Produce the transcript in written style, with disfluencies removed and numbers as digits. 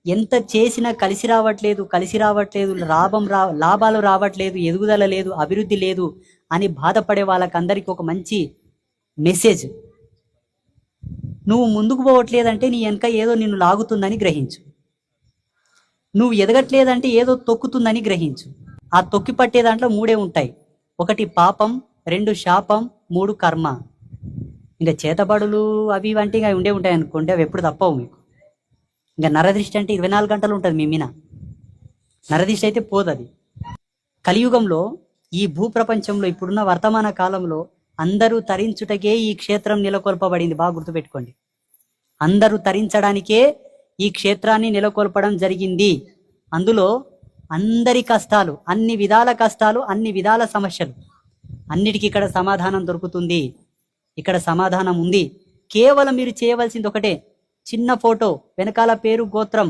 ఎంత చేసినా కలిసి రావట్లేదు, లాభాలు రావట్లేదు, ఎదుగుదల లేదు, అభివృద్ధి లేదు అని బాధపడే వాళ్ళకందరికీ ఒక మంచి మెసేజ్. నువ్వు ముందుకు పోవట్లేదంటే నీ వెనక ఏదో నిన్ను లాగుతుందని గ్రహించు. నువ్వు ఎదగట్లేదంటే ఏదో తొక్కుతుందని గ్రహించు. ఆ తొక్కి పట్టే దాంట్లో మూడే ఉంటాయి: ఒకటి పాపం, రెండు శాపం, మూడు కర్మ. ఇంకా చేతబడులు అవి ఇవంటి ఇంకా ఉండే ఉంటాయి అనుకోండి, అవి ఎప్పుడు తప్పవు మీకు. ఇంకా నరదృష్టి అంటే 24 గంటలు ఉంటుంది మీ మీద. నరదృష్టి అయితే పోదది. కలియుగంలో ఈ భూప్రపంచంలో ఇప్పుడున్న వర్తమాన కాలంలో అందరూ తరించుటకే ఈ క్షేత్రం నెలకొల్పబడింది. బాగా గుర్తుపెట్టుకోండి. అందరూ తరించడానికే ఈ క్షేత్రాన్ని నెలకొల్పడం జరిగింది. అందులో అందరి కష్టాలు, అన్ని విధాల సమస్యలు, అన్నిటికీ ఇక్కడ సమాధానం దొరుకుతుంది. ఇక్కడ సమాధానం ఉంది. కేవలం మీరు చేయవలసింది ఒకటే: చిన్న ఫోటో, వెనకాల పేరు, గోత్రం,